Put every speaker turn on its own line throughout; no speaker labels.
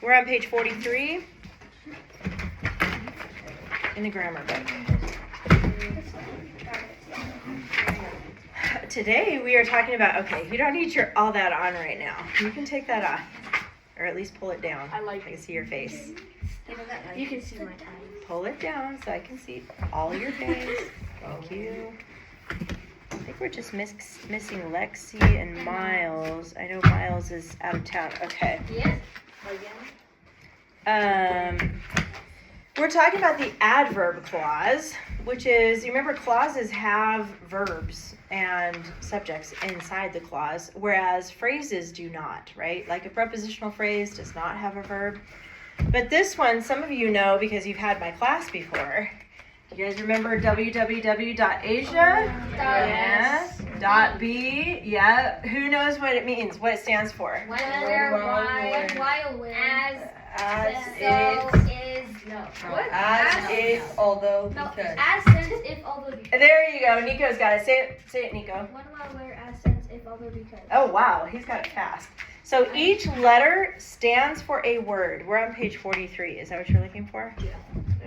We're on page 43 in the grammar book. Today we are talking about, okay, you don't need all that on right now. You can take that off, or at least pull it down. I can see your face.
You can see my eyes.
Pull it down so I can see all your face. Thank you. I think we're just missing Lexi and Miles. I know Miles is out of town. Okay.
Yes.
We're talking about the adverb clause, which is, you remember clauses have verbs and subjects inside the clause, whereas phrases do not, right? Like a prepositional phrase does not have a verb. But this one, some of you know because you've had my class before. You guys remember www.asia?
Yes.
.b? Yeah. Who knows what it means, what it stands for?
Where, why,
As,
if, although, because.
As, since, if, although, because.
There you go. Nico's got it. Say it, Nico.
When, while, where, as, since, if, although, because.
Oh, wow. He's got it fast. So each letter stands for a word. We're on page 43. Is that what you're looking for?
Yeah.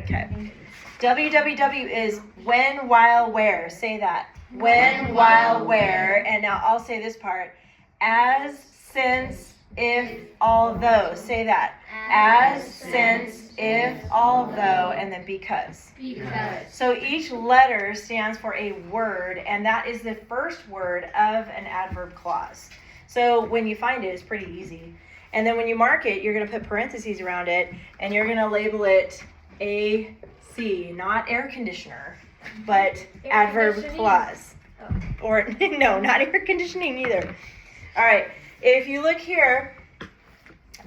Okay. WWW is when, while, where. Say that. When, while, where. And now I'll say this part. As, since, if, although. Say that. As, since, if, although, and then because.
Because.
So each letter stands for a word, and that is the first word of an adverb clause. So when you find it, it's pretty easy. And then when you mark it, you're going to put parentheses around it, and you're going to label it AC, not air conditioner, but adverb clause. Or, no, not air conditioning either. All right, if you look here,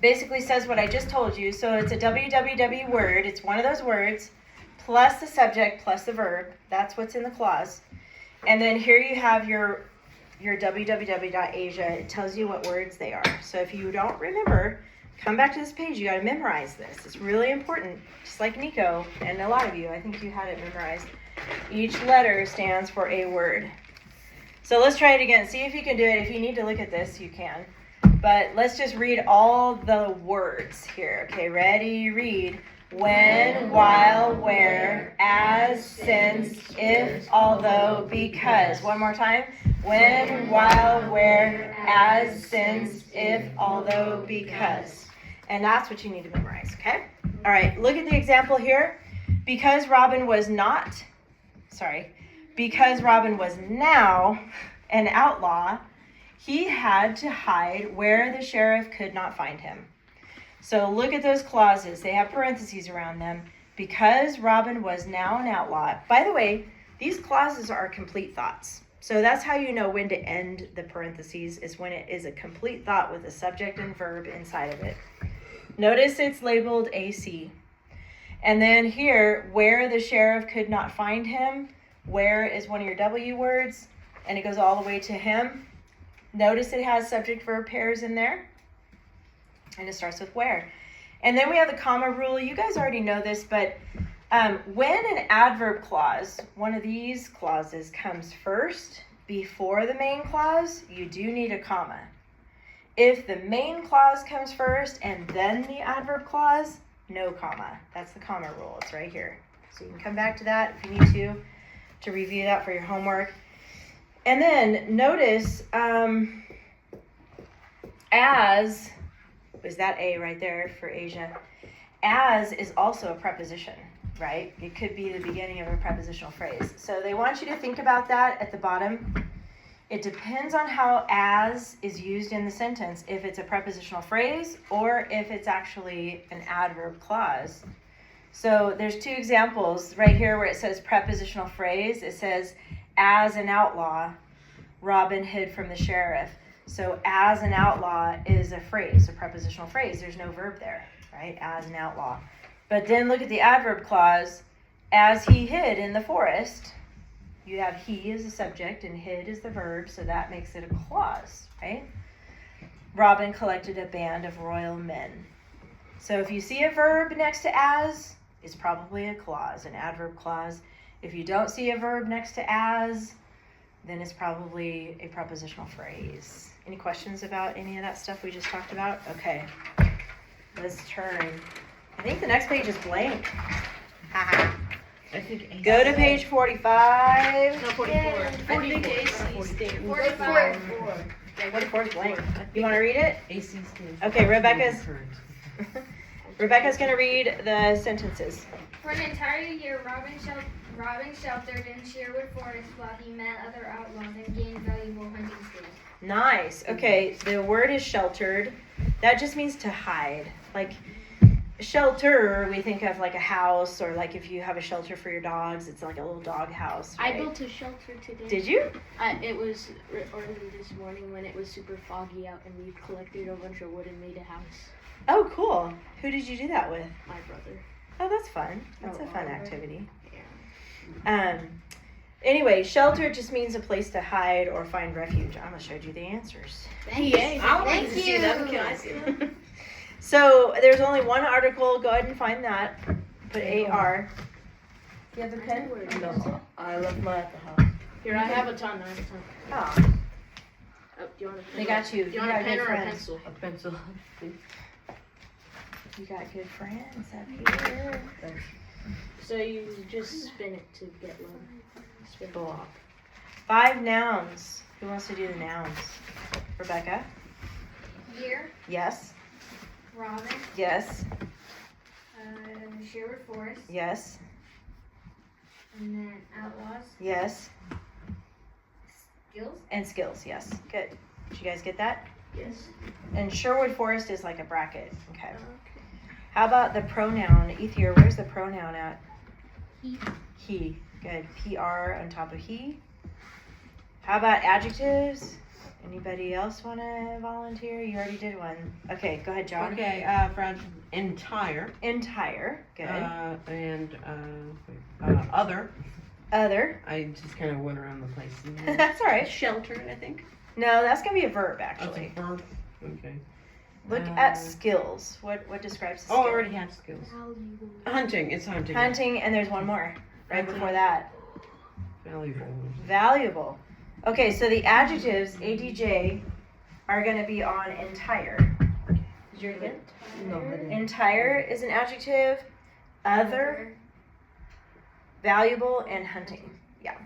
basically says what I just told you. So it's a WWW word. It's one of those words, plus the subject, plus the verb. That's what's in the clause. And then here you have your www.asia. It tells you what words they are. So if you don't remember, come back to this page. You got to memorize this. It's really important. Just like Nico and a lot of you, I think you had it memorized. Each letter stands for a word. So let's try it again. See if you can do it. If you need to look at this, you can. But let's just read all the words here. Okay, ready? Read. When, while, where, as, since, if, although, because. One more time. When, while, where, as, since, if, although, because. And that's what you need to memorize, okay? All right, look at the example here. Because Robin was now an outlaw, he had to hide where the sheriff could not find him. So look at those clauses. They have parentheses around them. Because Robin was now an outlaw. By the way, these clauses are complete thoughts. So that's how you know when to end the parentheses, is when it is a complete thought with a subject and verb inside of it. Notice it's labeled AC. And then here, where the sheriff could not find him, where is one of your W words, and it goes all the way to him. Notice it has subject-verb pairs in there, and it starts with where. And then we have the comma rule. You guys already know this, but when an adverb clause, one of these clauses, comes first before the main clause, you do need a comma. If the main clause comes first and then the adverb clause, no comma. That's the comma rule. It's right here. So you can come back to that if you need to review that for your homework. And then notice, as, is that A right there for Asia? As is also a preposition, right? It could be the beginning of a prepositional phrase. So they want you to think about that at the bottom. It depends on how as is used in the sentence, if it's a prepositional phrase or if it's actually an adverb clause. So there's two examples right here where it says prepositional phrase. It says, as an outlaw, Robin hid from the sheriff. So as an outlaw is a phrase, a prepositional phrase. There's no verb there, right? As an outlaw. But then look at the adverb clause. As he hid in the forest, you have he as the subject and hid as the verb, so that makes it a clause, right? Robin collected a band of royal men. So if you see a verb next to as, it's probably a clause, an adverb clause. If you don't see a verb next to as, then it's probably a prepositional phrase. Any questions about any of that stuff we just talked about? Okay. Let's turn. I think the next page is blank.
I think
Go to page 45.
No, 44.
Yeah.
I think AC stands
45.
44 is blank. You want to read it?
AC stands.
Okay, Rebecca's gonna read the sentences.
For an entire year, Robin sheltered in Sherwood Forest while he met other outlaws and gained valuable hunting skills.
Nice. Okay, the word is sheltered. That just means to hide. Like shelter, we think of like a house, or like if you have a shelter for your dogs, it's like a little dog house.
I
Right?
built a shelter today.
Did you?
It was early this morning when it was super foggy out, and we collected a bunch of wood and made a house.
Oh, cool. Who did you do that with?
My brother.
Oh, that's fun. That's a fun
Oliver.
activity.
Yeah.
Anyway, shelter just means a place to hide or find refuge. I almost showed you the answers.
Yay.
I wanted
Thank
to see that.
you.
Can I see that?
So there's only one article. Go ahead and find that. Put AR. Do you have a pen?
No, I left mine at the house.
Here, I have a ton.
Oh,
Oh, do you want a pen?
they got you.
Do
You
you want a
got
pen
good
or a
friends.
pencil?
A pencil.
You got good friends up here.
So you just spin it to get low. Spin it.
Cool. 5 nouns. Who wants to do the nouns? Rebecca?
Year,
Yes.
Robin,
Yes.
Sherwood Forest,
Yes.
and then outlaws,
Yes.
skills.
And skills. Yes. Good. Did you guys get that?
Yes.
And Sherwood Forest is like a bracket. Okay. How about the pronoun? Ethier, where's the pronoun at?
He.
He. Good. PR on top of he. How about adjectives? Anybody else want to volunteer? You already did one. Okay, go ahead, John.
Okay, from entire,
Entire. Good.
and other.
Other.
I just kind of went around the place.
That's all right.
Sheltered, I think.
No, that's going to be a verb,
Oh,
actually.
it's a verb. Okay.
Look at skills. What describes the
Oh, I
skill?
already have skills.
Valuable.
Hunting. It's hunting.
Hunting, and there's one more right
Hunting.
before that.
Valuable.
Valuable. Okay, so the adjectives, ADJ, are going to be on entire. Did you already get it?
No, I didn't.
Entire is an adjective. Other, valuable, and hunting. Yeah.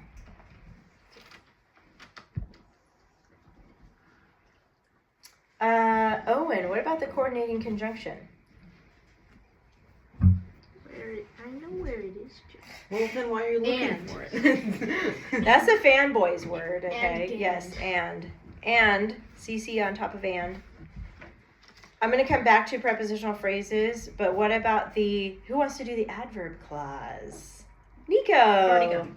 Owen, what about the coordinating conjunction?
I know where it is.
Well, then why are you looking
And.
for it?
That's a fanboy's word, okay?
And.
Yes, and CC on top of and. I'm going to come back to prepositional phrases, but what about who wants to do the adverb clause? Nico.
Already go.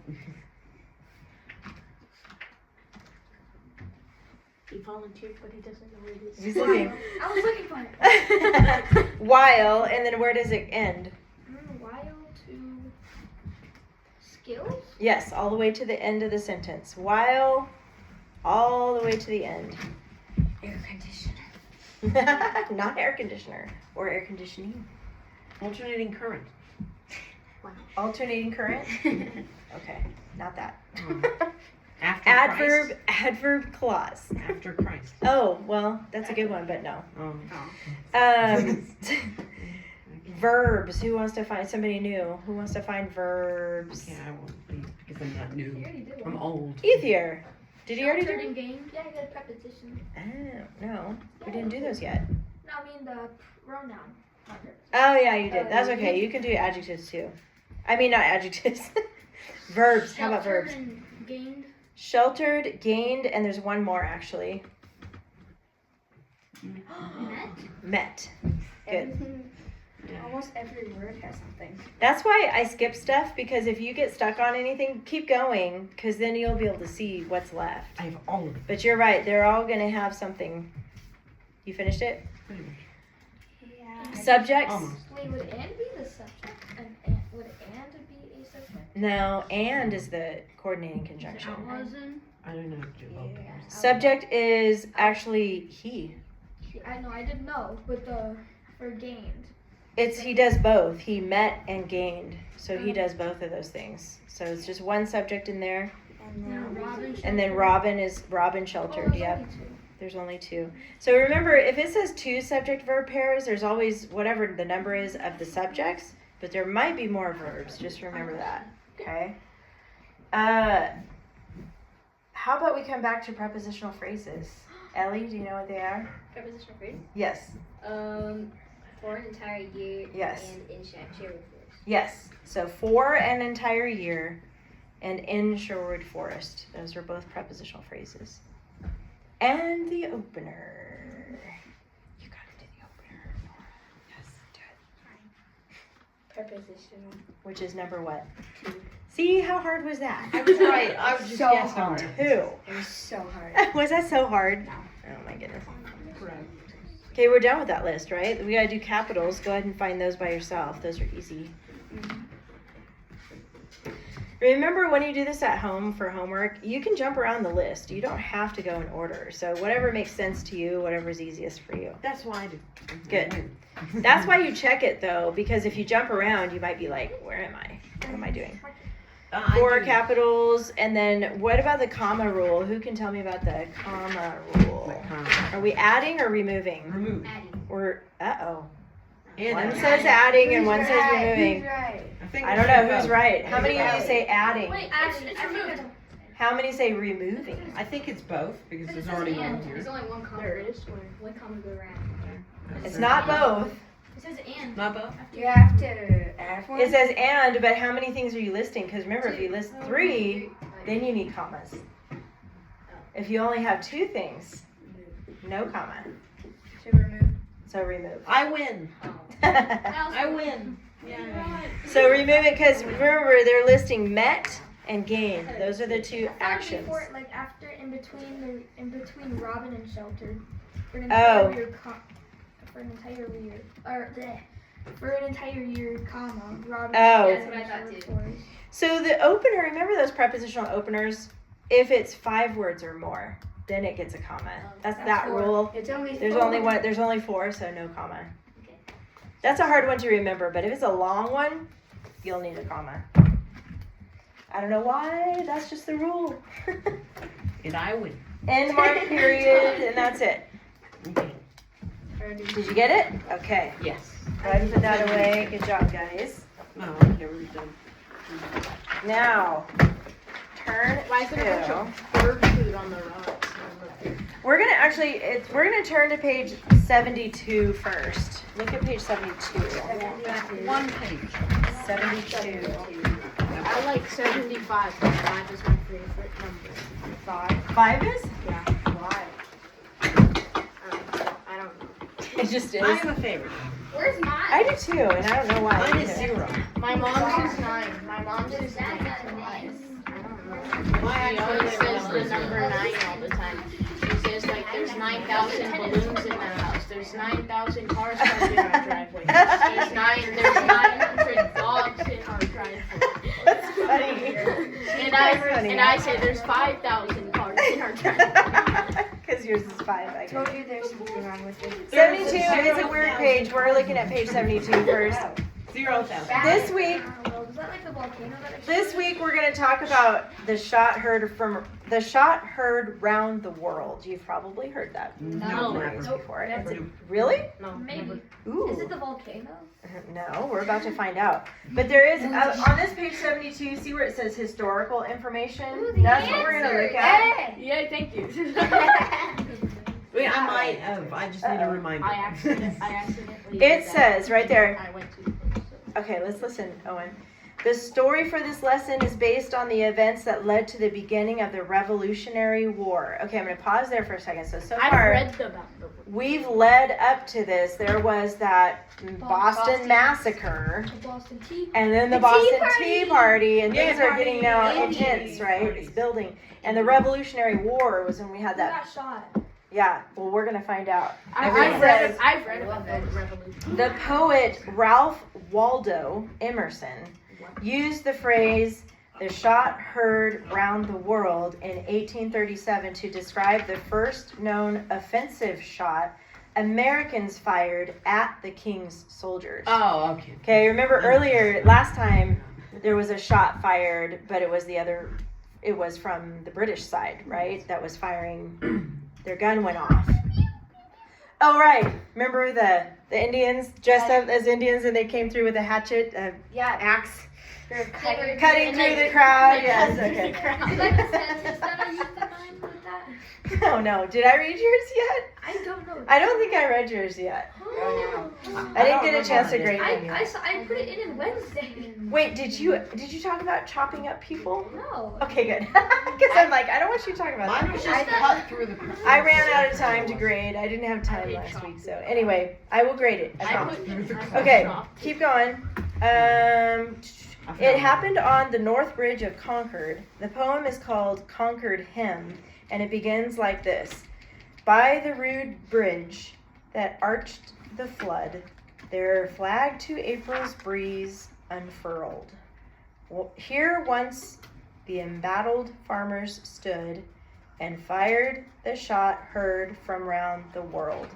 He volunteered, but he doesn't know where it is.
He's looking.
I was looking for it.
While, and then where does it end?
While to skills.
Yes, all the way to the end of the sentence. While, all the way to the end.
Air conditioner.
Not air conditioner or air conditioning.
Alternating current.
Alternating current? Okay, not that.
After
Adverb clause.
Christ. After Christ.
Oh, well, that's a good one, but no.
Oh.
Verbs. Who wants to find somebody new? Who wants to find verbs?
Yeah, I won't be because I'm not
You
new.
already did
I'm
one.
old.
Ethier. Did you already do
Sheltered
it?
in game. Yeah, I did preposition.
Oh, no. We didn't do those yet.
No, I mean the pronoun.
Oh, yeah, you did. That's okay. You can do adjectives too. I mean, not adjectives. Verbs. How about verbs?
Sheltered and gained.
Sheltered, gained, and there's one more actually.
Met.
Met. Good.
Almost every word has something.
That's why I skip stuff, because if you get stuck on anything, keep going, because then you'll be able to see what's left.
I have all of it.
But you're right, they're all going to have something. You finished it?
Pretty much.
Yeah.
Subjects?
Almost.
Wait, would and be the subject? And would and be a subject?
No, and is the coordinating conjunction.
Wasn't.
I don't know how to do both.
Yeah.
Subject is actually he.
I know, I didn't know, but for gained.
He does both. He met and gained. So he does both of those things. So it's just one subject in there.
And then Robin.
And then Robin is Robin sheltered.
Oh, there's
Yep.
only two.
There's only 2. So remember, if it says 2 subject-verb pairs, there's always whatever the number is of the subjects, but there might be more verbs. Just remember that, okay? How about we come back to prepositional phrases? Ellie, do you know what they are?
Prepositional phrase.
Yes.
For an entire year.
Yes.
And in Sherwood Forest.
Yes. So for an entire year and in Sherwood Forest. Those are both prepositional phrases. And the opener. You gotta do the opener. Yes, do it.
Prepositional.
Which is number what? 2. See, how hard was that?
I was right. I was just
So
guessing.
hard.
2.
It was so hard.
Was that so hard? Oh my goodness. Okay, we're done with that list, right? We gotta do capitals. Go ahead and find those by yourself. Those are easy. Remember, when you do this at home for homework, you can jump around the list. You don't have to go in order. So whatever makes sense to you, whatever's easiest for you.
That's why I do.
Good. That's why you check it though, because if you jump around, you might be like, where am I? What am I doing? 4 capitals, and then what about the comma rule? Who can tell me about the comma rule? Are we adding or removing?
Remove.
Adding.
We're, uh-oh.
And
One
add.
says adding and one says
Right.
removing.
Right.
think
I
we
don't
should
know who's
vote.
right. How many of you say adding?
Wait, actually, I think
How many say removing?
I think it's both because
it's
there's already one
and.
here.
There's only one comma.
There is one.
One comma go around.
It's not both.
It says and.
Not both.
You have to add one.
It says and, but how many things are you listing? Because remember, if you list 3, then you need commas. If you only have 2 things, no comma.
To remove.
So remove.
I win. I win.
So remove it because remember, they're listing met and gain. Those are the 2 actions.
Before, like after, in between Robin and Shelter, for an
Oh.
entire year, for an entire year, or bleh, for an entire year, comma, Robin.
Oh.
Shelter,
That's what I thought
Sherwood
too.
Forest.
So the opener, remember those prepositional openers? If it's 5 words or more, then it gets a comma. That's that
4.
rule.
It's only
There's
four.
only one. There's only 4, so no comma.
Okay.
That's a hard one to remember, but if it's a long one, you'll need a comma. I don't know why. That's just the rule.
And I win.
End mark period, and that's it.
Okay.
Did you get it? Okay.
Yes.
Go ahead and put that away. Good job, guys.
No, okay, we're done.
Now, turn
Why is there a bunch
to.
of bird food on the rocks?
We're gonna actually. We're gonna turn to page 72 first. Look at page 72.
One page.
72.
I like 75. 5 is my favorite number. 5?
5 is?
Yeah.
Why?
I don't know.
It just is.
I have a favorite.
Where's mine?
I do too, and I don't know why.
Mine is
either.
0.
My mom's is 9. My mom's is 9.
That's not nice.
I don't know. She always says the number 9 all the time. She says like there's 9,000 balloons in the house. There's 9,000 cars parked in our driveway. There's 900 dogs in our driveway.
That's funny.
And
funny.
I say there's 5,000 cars in our driveway.
Because yours is 5, I guess.
Told you there's something wrong with it.
72 is a weird page. We're looking at page 72 first.
0,000.
This week,
Well, was that like the volcano that I
this week we're going to talk about the shot heard round the world. You've probably heard that
No.
phrase before.
Never.
It's really?
No.
Maybe.
Ooh.
Is it the volcano?
No, we're about to find out. But there is, on this page 72, see where it says historical information?
Ooh, the
That's what we're going to look at.
Yeah, thank you.
Wait, I might have. I just need a reminder.
I accidentally.
It
did that.
says right there.
I went too close.
Okay, let's listen, Owen. The story for this lesson is based on the events that led to the beginning of the Revolutionary War. Okay, I'm going to pause there for a second. So
I've
far,
read about the.
we've led up to this. There was that Boston Massacre,
The Boston Tea.
and then the
The
Boston
Tea
Tea Party, and
Yeah,
things are
party,
getting now
yeah,
intense,
yeah,
right?
parties.
It's building. And the Revolutionary War was when we had
Who
that.
got shot?
Yeah, well, we're going to find out.
I've
Everyone
read.
says-
I've read about the revolution.
The poet Ralph Waldo Emerson used the phrase "the shot heard round the world" in 1837 to describe the first known offensive shot Americans fired at the King's soldiers.
Oh, okay.
Okay, remember earlier, last time, there was a shot fired, but it was from the British side, right? That was firing their gun went off. Oh, right. Remember the Indians dressed up as Indians and they came through with a hatchet, axe, cutting through the crowd? Yes, okay. Oh, no. Did I read yours yet?
I don't know.
I don't think I read yours yet. I didn't get a chance to grade them yet.
I put it in Wednesday.
Wait, did you talk about chopping up people?
No.
Okay, good. Because I'm like, I don't want you to talk about
Mine
that.
was just cut through the.
I ran out of time to grade. I didn't have time last week. So anyway, I will grade it. I promise. Okay, keep going. It happened on the North Bridge of Concord. The poem is called Concord Hymn, and it begins like this. By the rude bridge that arched the flood, their flag to April's breeze unfurled. Here once the embattled farmers stood and fired the shot heard from round the world.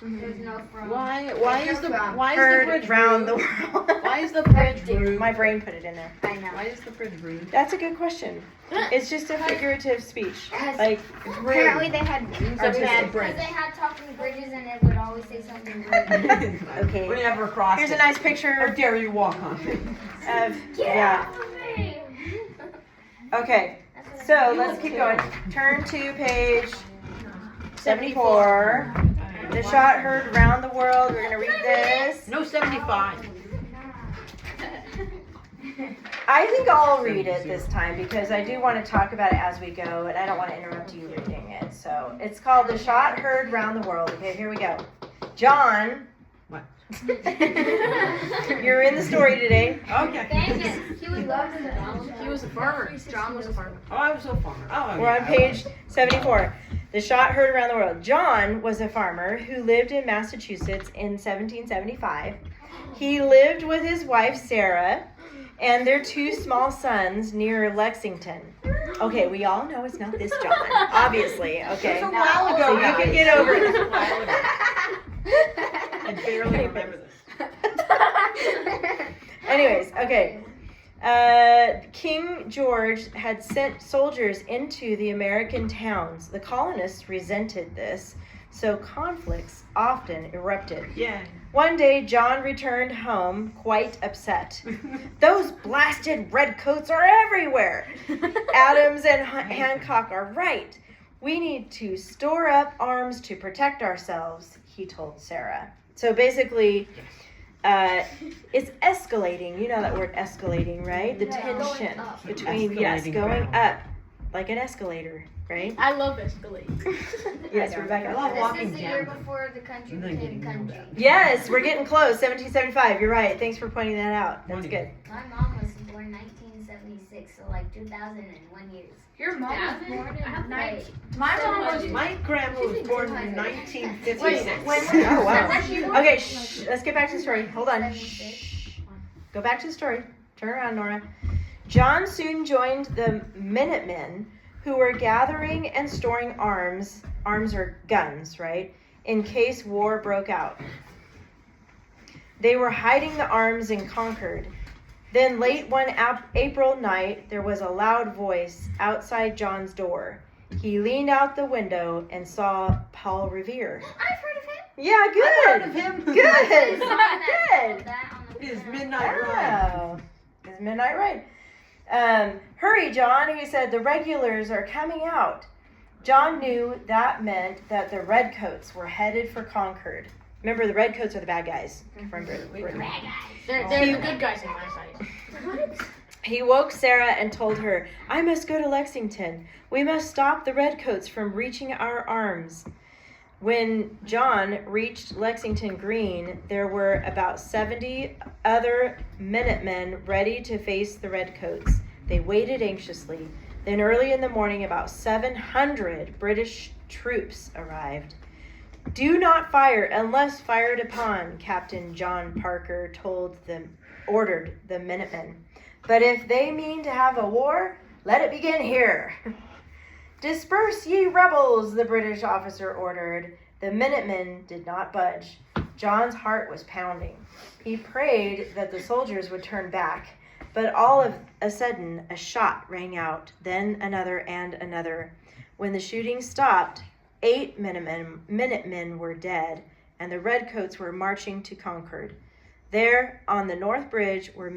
There's no from.
Why is the
Heard
bridge
round the
rude?
world.
Why is the bridge rude?
My brain put it in there.
I know.
Why is the bridge rude?
That's a good question. It's just a figurative speech. Like,
Apparently they had
Or just the bridge?
because they had talking bridges and it would always say something rude.
okay.
Whenever cross
Here's
it.
a nice
How
picture
dare you walk on it?
of, yeah. Okay, so let's keep going. Turn to page 74. The shot heard round the world. We're going to read this.
No 75.
I think I'll read it this time because I do want to talk about it as we go and I don't want to interrupt you reading it. So it's called The Shot Heard Round the World. Okay, here we go. John.
What?
You're in the story today.
Okay.
Dang it. He would love to.
He was a farmer. John was a farmer.
Oh, I was a farmer. Oh,
We're on page 74. The shot heard around the world. John was a farmer who lived in Massachusetts in 1775. He lived with his wife Sarah and their two small sons near Lexington. Okay, we all know it's not this John, obviously. Okay,
It was a while ago,
so you can get over
It was
it.
a while ago. I barely remember this.
Anyways, okay. King George had sent soldiers into the American towns. The colonists resented this, so conflicts often erupted.
Yeah.
One day, John returned home quite upset. Those blasted redcoats are everywhere. Adams and Hancock are right. We need to store up arms to protect ourselves, he told Sarah. So basically, it's escalating. You know that word escalating, right? The tension between,
Escalating
going
ground.
up like an escalator, right?
I love Escalade.
Yes,
I
Rebecca.
love
This
walking
is the year
down.
before the country
And then
became
getting
country.
Yes, we're getting close. 1775. You're right. Thanks for pointing that out. That's good.
My mom was born 1976, so like 2001 years.
Your mom was born in
Right.
My mom was.
My grandma was born in 1956.
Oh, wow. Okay, shh. Let's get back to the story. Hold on. Shh. Go back to the story. Turn around, Nora. John soon joined the Minutemen, who were gathering and storing arms. Arms are guns, right? In case war broke out. They were hiding the arms in Concord. Then late one April night, there was a loud voice outside John's door. He leaned out the window and saw Paul Revere.
I've heard of him.
Yeah, good.
I've heard of him.
Good.
There's someone that
Good.
spelled that on the
It is
front.
midnight ride.
Oh, it's midnight ride. Hurry, John, he said, the regulars are coming out. John knew that meant that the redcoats were headed for Concord. Remember, the redcoats are the bad guys from Britain.
They're the good guys in my sight.
He woke Sarah and told her, I must go to Lexington. We must stop the redcoats from reaching our arms. When John reached Lexington Green, there were about 70 other Minutemen ready to face the redcoats. They waited anxiously. Then early in the morning, about 700 British troops arrived. Do not fire unless fired upon, Captain John Parker ordered the Minutemen. But if they mean to have a war, let it begin here. Disperse, ye rebels, the British officer ordered. The Minutemen did not budge. John's heart was pounding. He prayed that the soldiers would turn back. But all of a sudden, a shot rang out, then another and another. When the shooting stopped, 8 Minutemen were dead, and the Redcoats were marching to Concord. There, on the North Bridge, were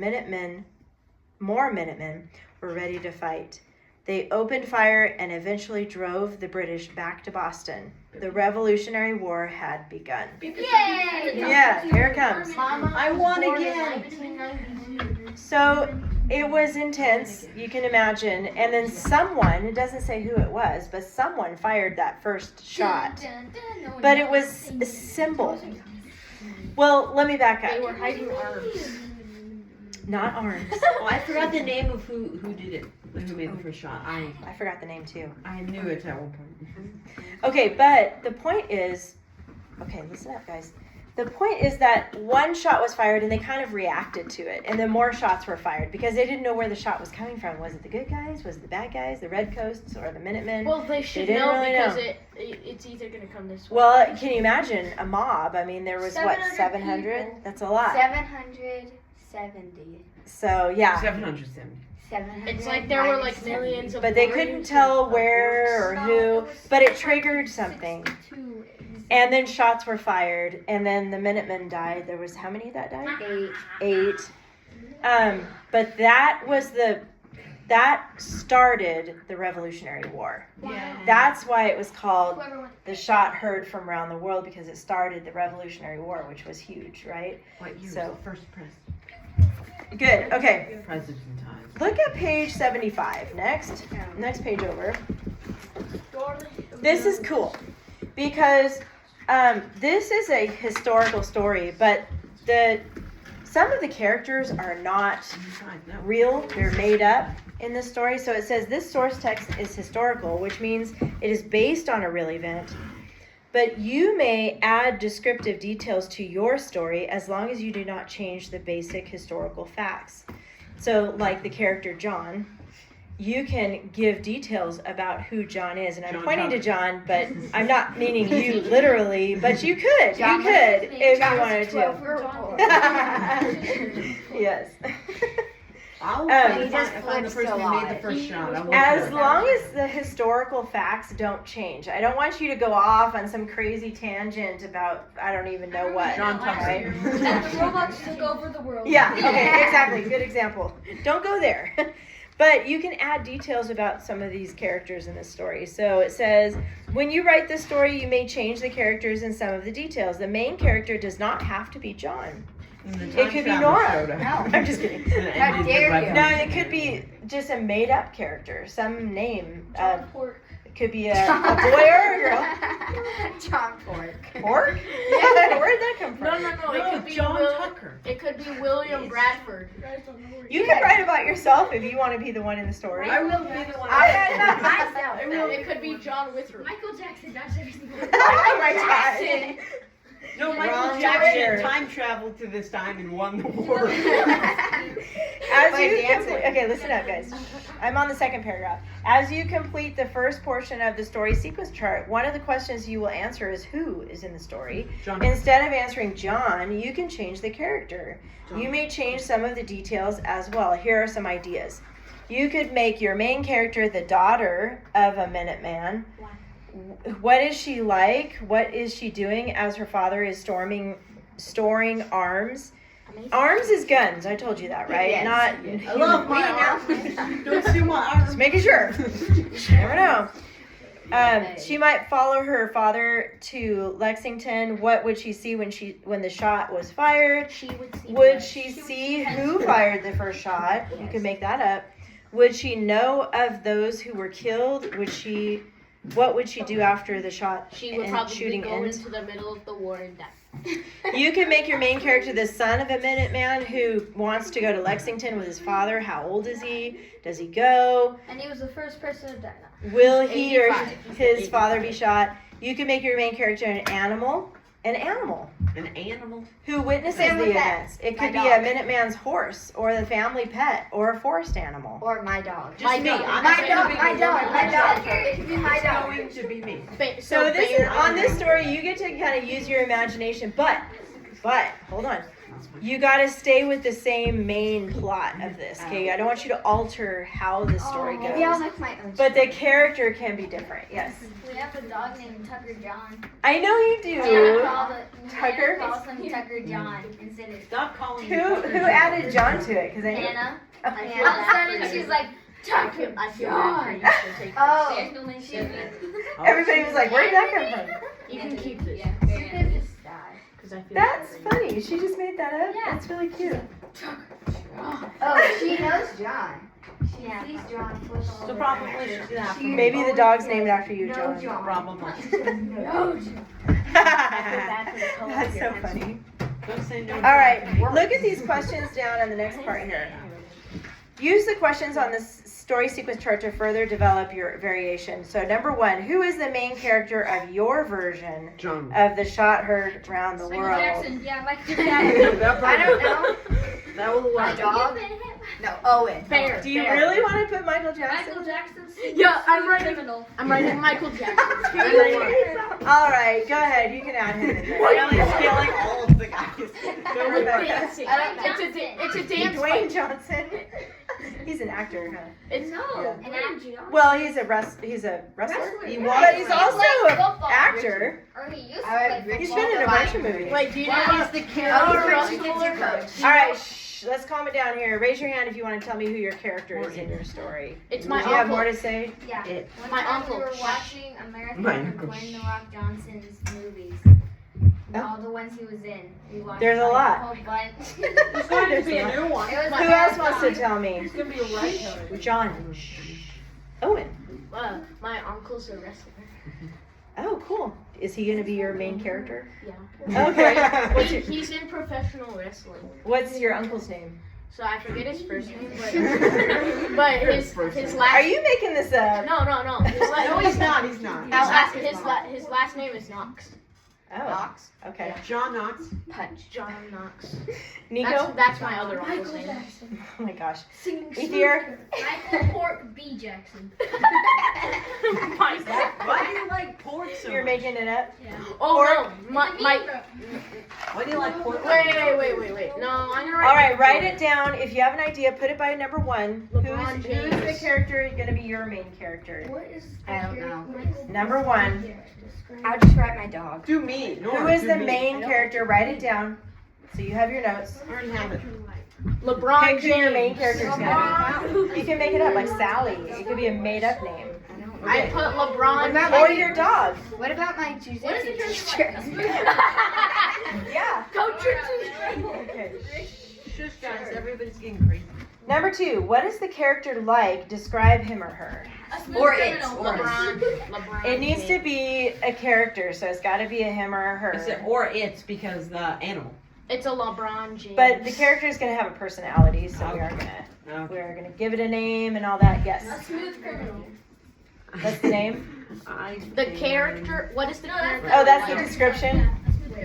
more Minutemen were ready to fight. They opened fire and eventually drove the British back to Boston. The Revolutionary War had begun.
Yay!
Yeah, here it comes.
Mama,
I won
born in
again.
1992.
So it was intense, you can imagine. And then someone, it doesn't say who it was, but someone fired that first shot. But it was a symbol. Well, let me back
They
up.
were hiding arms.
Not arms.
Oh, I forgot the name of who did it, who made the first shot.
I forgot the name too.
I knew it at one point.
Okay, but the point is, okay, listen up, guys. The point is that one shot was fired and they kind of reacted to it, and then more shots were fired because they didn't know where the shot was coming from. Was it the good guys? Was it the bad guys? The Redcoats or the Minutemen?
Well, they should
didn't
know
really
because
know.
it's either gonna come this way.
Well, can you imagine a mob? I mean, there was what,
700
700?
people.
That's a lot.
770.
So yeah,
770.
700.
It's like there were like millions of.
but they
warriors
couldn't tell
of
where or
orcs.
who. But it triggered something, and then shots were fired, and then the Minutemen died. There was how many that died? 8. But that started the Revolutionary War.
Yeah.
That's why it was called
Whoever won.
the shot heard from around the world, because it started the Revolutionary War, which was huge, right?
What year
So-
was the first
Good. Okay.
president time?
Look at page 75. Next page over. This is cool because this is a historical story, but some of the characters are not
No.
real. They're made up in this story. So it says this source text is historical, which means it is based on a real event. But you may add descriptive details to your story as long as you do not change the basic historical facts. So, like the character John, you can give details about who John is. And I'm
John
pointing to
Tucker.
John, but I'm not meaning you literally, but you could.
John
You could
was-
if
John
you
was
wanted
12
to.
for John.
Yes.
I'll
He
find the person who made the first shot. I won't
As
do it.
long as the historical facts don't change. I don't want you to go off on some crazy tangent about I don't even know what.
John Tucker.
right?
And the robots took over the world.
Yeah, okay, exactly. Good example. Don't go there. But you can add details about some of these characters in this story. So it says, when you write this story, you may change the characters and some of the details. The main character does not have to be John.
And the
It
time
could be
travel
Nora.
showed up.
No, I'm just kidding.
And it
How
ended
dare
with
you.
No, it could be just a made-up character, some name.
John Pork.
It could be a boy or a girl.
John Pork.
Pork? Yeah, where'd that come from?
No, it could be
John
Will.
Tucker.
It could be William Bradford.
You can write about yourself if you want to be the one in the story.
I will be the one.
I'm gonna not myself.
It could be John Withrow.
Michael Jackson. That's every single one.
Oh my God.
No,
Wrong
Michael
year.
Jackson time traveled to this time and won the war.
As
By
you
dancing.
okay, listen up, guys. I'm on the second paragraph. As you complete the first portion of the story sequence chart, one of the questions you will answer is who is in the story.
John.
Instead of answering John, you can change the character. You may change some of the details as well. Here are some ideas. You could make your main character the daughter of a Minuteman. What is she like? What is she doing as her father is storing arms? Arms is guns. I told you that, right?
Yes.
Not.
I love my arms. Don't see my arms.
Just making sure. Never know. She might follow her father to Lexington. What would she see when the shot was fired?
She would see.
Would she see who fired the first shot? You can make that up. Would she know of those who were killed? What would she do after the shot
She would
and
probably
shooting
go
ends?
into the middle of the war and die.
You can make your main character the son of a Minuteman who wants to go to Lexington with his father. How old is he? Does he go?
And he was the first person to die.
Will he or
85.
his father be shot? You can make your main character an animal
An animal.
who witnesses
Family
the
pet.
events. It
My
could be a
dog.
Minuteman's horse or the family pet or a forest animal.
Or my dog.
Just me. I'm
My
going
dog.
to be
My
me.
dog. My dog. It could be my
It's
dog.
going to be me.
So this is on this story. You get to kind of use your imagination, but hold on. You gotta stay with the same main plot of this, okay? I don't want you to alter how the story goes.
Maybe I'll make my own.
But the character can be different, yes.
We have a dog named Tucker John.
I know you
Tucker?
do. Tucker?
calls him Tucker John instead of
Stop calling
Who
me Tucker.
added John to it? Because I know.
Anna.
I
And
feel
all of a
bad
sudden
for
she's
you.
like, Tucker
I feel bad for you for taking
Oh.
There's no mention of it.
Everybody was like, "Where'd that come from?"
You can keep this.
Yeah.
Because I feel
That's
bad for you.
funny. She just made that up.
Yeah.
That's really cute.
Oh, she knows John. She
Yeah.
sees John flip all
So
over.
probably should do that.
Maybe the dog's named after you,
No,
John.
John.
Probably.
No, John.
That's so funny.
Don't say no.
All right, look at these questions down on the next part here. Use the questions on this story sequence chart to further develop your variation. So number 1, who is the main character of your version
John.
of the shot heard around the world?
Yeah, Michael Jackson.
I don't know.
That was
My
what?
dog? No, Owen.
Fair.
Do you
fair.
really want to put Michael Jackson?
Michael Jackson's
Yeah, I'm writing.
criminal.
I'm writing Michael Jackson.
All right, go ahead. You can add him in there.
Riley's killing all of the guys.
Go with that.
Dancing.
I don't
It's a dance.
Dwayne
fight.
Johnson. He's an actor, huh?
It's
No,
yeah.
an actor.
Well, he's a wrestler.
He
But
was.
he's
He
also
played
an
football.
actor.
Or he used to
I-
play
He's
football.
been in a bunch of movies.
Wait, do you know
He's
the
Oh,
character?
he's Jiu-Jitsu coach.
All right, shh, let's calm it down here. Raise your hand if you want to tell me who your character is in your story.
It's
Do
my
you have
uncle.
more to say?
Yeah.
It.
One
My
time
uncle.
we were watching a marathon
My
of
uncle.
Dwayne The Rock Johnson's movies.
Oh.
All the ones he was in. We watched
There's a
like
lot.
whole bunch.
There's going to be a new one.
It was
Who
a
else wants to
marathon.
tell me?
It's going to be a right.
John. Owen.
My uncle's a wrestler.
Oh, cool. Is he going to be your main character?
Yeah.
Okay. What's your,
He's in professional wrestling.
what's your uncle's name?
So I forget his first name, but his last.
Are you making this up?
No. His
No, he's not. He's not.
His last name is Knox.
Oh, okay.
John Knox.
John Knox.
Nico?
That's my other uncle's
Michael
name.
Jackson.
Oh my gosh.
Singing
Ethier?
Michael Pork B. Jackson.
Why do you like pork so
You're
much?
making it up?
Oh no, my.
Why do you like pork?
Wait. No, I'm gonna write.
All right, write it down. If you have an idea, put it by number 1.
LeBron
Who's the
James.
character going to be your main character?
What is I don't know.
Number 1.
I'll just write my dog.
Do me.
Who
Nora,
is
do
the
me.
main character? Write it down. So you have your notes.
I already have it.
LeBron
Pick who
James.
your main character is going to be. You can make it up, like Sally. It could be a made up name.
I put LeBron.
about
Or
my-
your dog.
What about my
What is
jiu-jitsu
the character?
teacher?
Yeah.
Coach.
Okay.
Shush, guys. Everybody's getting crazy.
Number 2. What is the character like? Describe him or her.
Or it.
LeBron.
It needs to be a character, so it's got to be a him or a
Is it
her.
or it's because the animal?
It's a LeBron James.
But the character is going to have a personality, so we are
Okay.
going to give it a name and all that. Yes.
Smooth criminal.
That's the name.
The character. What is the character?
Oh, that's the
like?
description.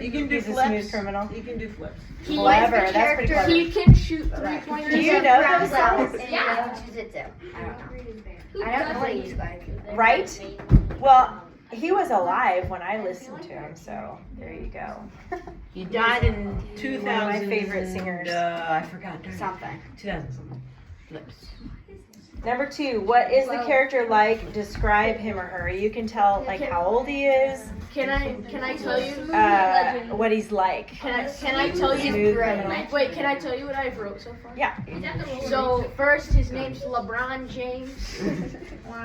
You can do
He's a
flips.
smooth criminal.
You can do flips.
He,
Clever. That's pretty clever.
he can shoot 3-pointers.
Do you know those songs?
Yeah.
Jiu-jitsu. I don't know. I don't know what he's like.
Right? Well, he was alive when I listened to him, so there you go.
He died in 2000.
One of my favorite singers.
I forgot.
Something.
2000 something. Flips.
Number 2, what is the character like? Describe him or her. You can tell like how old he is,
Can I tell you?
what he's like.
Can I tell you?
Smooth criminal.
Wait, can I tell you what I've wrote so far?
Yeah.
So first, his name's LeBron James.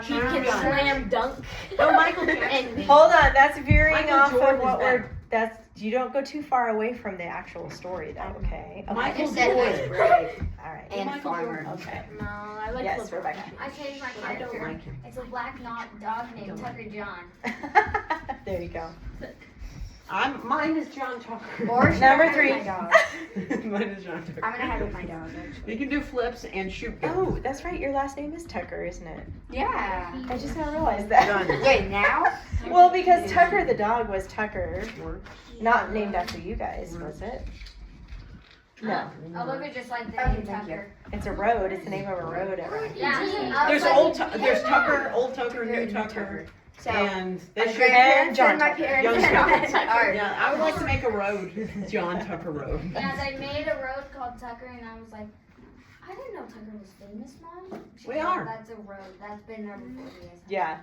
He can slam dunk.
Oh, Michael Jackson.
And
Hold on, that's veering
Michael
off
Jordan
of what
is better.
that's. You don't go too far away from the actual story, though. Okay. Okay.
Michael
just said
Jordan.
Right. All right.
And farmer.
Okay.
no, I like
Yes,
LeBron.
Rebecca.
I changed my
I don't
character.
like him.
It's a black dog named Tucker John.
There you go.
Mine is John Tucker.
Or should
Number
I have
3.
My dog?
Mine is John Tucker.
I'm gonna have it with my dog. Actually.
You can do flips and shoot guns.
Oh, that's right. Your last name is Tucker, isn't it?
Yeah.
I just now realized that.
Done.
Wait, now?
Well, because Tucker the dog was Tucker, not named after you guys, was it? No,
I love it just like the
Okay,
name
thank you.
Tucker.
it's a road. It's the name of a road.
Yeah.
There's Tucker, Old Tucker, New Tucker.
So,
And
my
this year,
grandparents
John
and my
Tucker.
parents
Young
are.
yeah, I would like to make a road, John Tucker Road.
Yeah, they made a road called Tucker, and I was like, I didn't know Tucker was famous, Mom. She
We
said,
are.
That's a road. That's been there before you guys.
Yeah.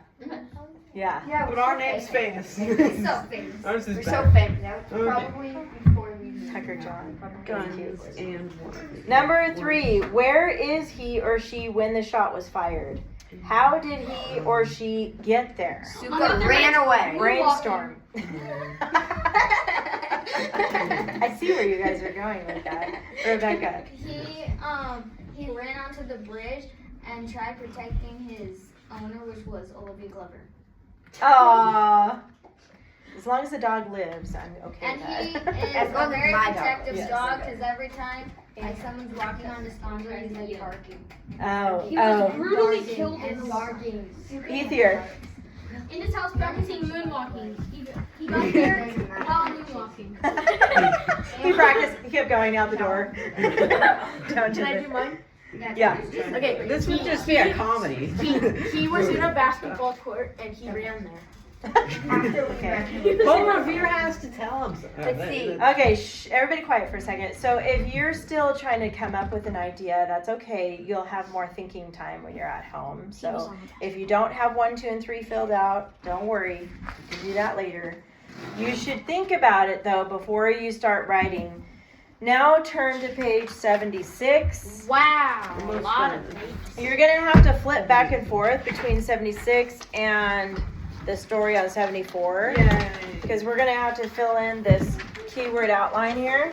Yeah.
Yeah,
But
we're
our
so
name's famous.
We're so famous.
Ours is
We're
better.
so famous. That was
Okay.
probably before we
Tucker John.
Guns and water.
Number 3, where is he or she when the shot was fired? How did he or she get there?
Suka ran away.
Brainstorm. I see where you guys are going with that. Rebecca.
He ran onto the bridge and tried protecting his owner, which was Olivia Glover.
Aww. As long as the dog lives, I'm okay
And
with
he
that.
is
As
a
long as
very
my dog
protective
lives.
dog because every time like someone's walking on the sponsor, he's like barking.
Oh,
He was
oh.
brutally
Barking
killed
and
in
barking.
Ethier.
in his house practicing moonwalking. He got there while moonwalking.
He practiced, he kept going out the door. Don't
Can I
you?
do mine?
Yeah.
Okay.
This would just be a comedy.
He was in a basketball court and he ran there.
Okay.
Well, Revere has to tell him.
Let's see.
Okay, everybody quiet for a second. So if you're still trying to come up with an idea, that's okay. You'll have more thinking time when you're at home. So if you don't have 1, 2, and 3 filled out, don't worry. You can do that later. You should think about it though before you start writing. Now turn to page 76.
Wow. A lot of
You're gonna have to flip back and forth between 76 and the story on 74. Because we're gonna have to fill in this keyword outline here.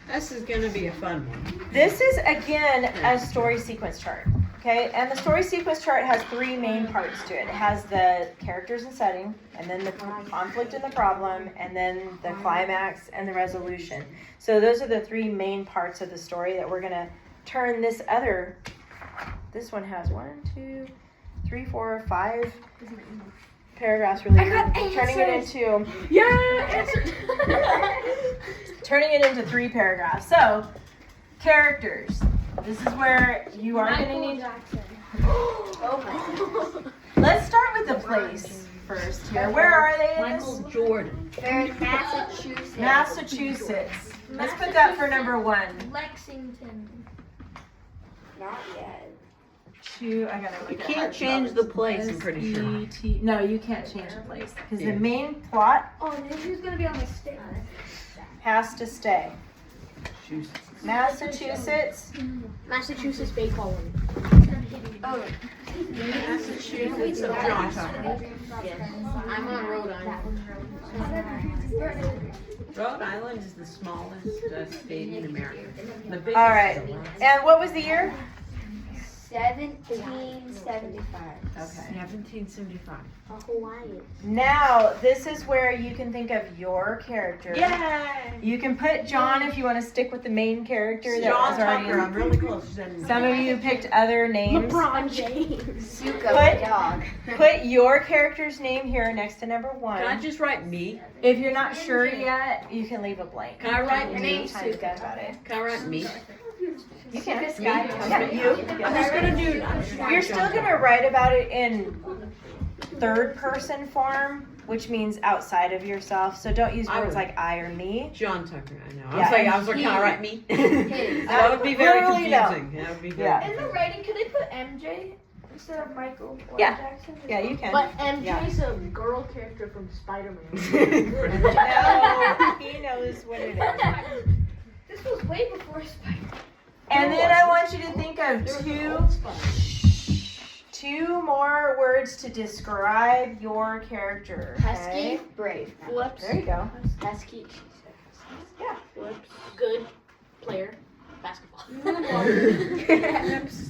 This is gonna be a fun one.
This is again a story sequence chart. Okay, and the story sequence chart has 3 main parts to it. It has the characters and setting, and then the conflict and the problem, and then the climax and the resolution. So those are the 3 main parts of the story that we're gonna turn this one has 1, 2, 3, 4, 5 paragraphs really. Turning it into turning it into 3 paragraphs. So characters. This is where you are going to need. Let's start with the place first here. Where are they in this?
Michael Jordan.
They're in Massachusetts.
Massachusetts. Let's put that for number 1.
Lexington.
Not yet.
I gotta
You
look at
can't
hard
change
copies.
the place, I'm pretty sure.
S-E-T No, you can't change the place because
Yeah.
the main plot
Oh, and who's gonna be on the stage?
has to stay. Massachusetts.
Massachusetts Bay Colony.
Oh,
Massachusetts of John Tucker.
I'm on Rhode Island.
Rhode Island is the smallest state in America. The biggest
All right.
is Alaska.
And what was the year?
1775.
Okay.
1775.
Hawaii.
Now, this is where you can think of your character.
Yay!
You can put John if you want to stick with the main character that
John
was already.
Tucker. I'm really close.
Some of you picked other names.
LeBron James.
Suka, my
Put-
dog.
Put your character's name here next to number
Can I
1.
just write me?
If you're not sure yet, you can leave a blank.
Can I write
Your
me?
name's time to think about it.
Can I write me?
You can.
This guy.
Yeah, you.
I'm just gonna do.
You're still gonna write about it in 3rd person form, which means outside of yourself. So don't use
I
words
would.
like I or me.
John Tucker. I know.
Yeah.
I was like, can I write me?
His.
That would be very
Literally, no.
confusing. That would be very.
Yeah.
In the writing, could they put MJ instead of Michael or
Yeah.
Jackson?
Yeah, you can.
But MJ's a girl character from Spider-Man.
No, he knows what it is.
This was way before Spider.
And then I want you to think of 2 more words to describe your character. Okay?
Pesky.
Brave.
Flips.
There you go.
Pesky.
Yeah.
Flips. Good player. Basketball.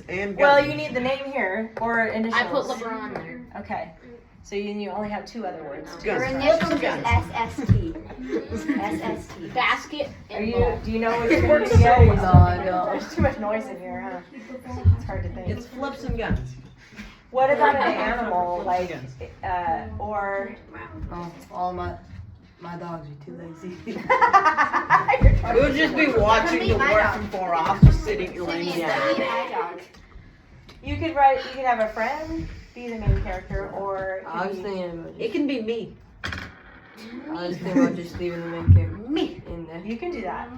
And
Well, you need the name here or initials.
I put LeBron there.
Okay. So you only have 2 other words.
Her
Guns.
initials is
Guns.
SST. SST.
Basket
Are
and
you?
ball.
Do you know what you're going to get?
no.
There's too much noise in here, huh? It's hard to think.
It's flips and guns.
What about an animal, like, or?
Oh, all my dogs are too lazy.
We'll just be watching the war from far off, just sitting laying down.
You could write. You could have a friend. be the main character, or it
I
could
was
be-
thinking about
It can be me.
I was thinking about just leaving the main character
Me.
in there.
you can do that.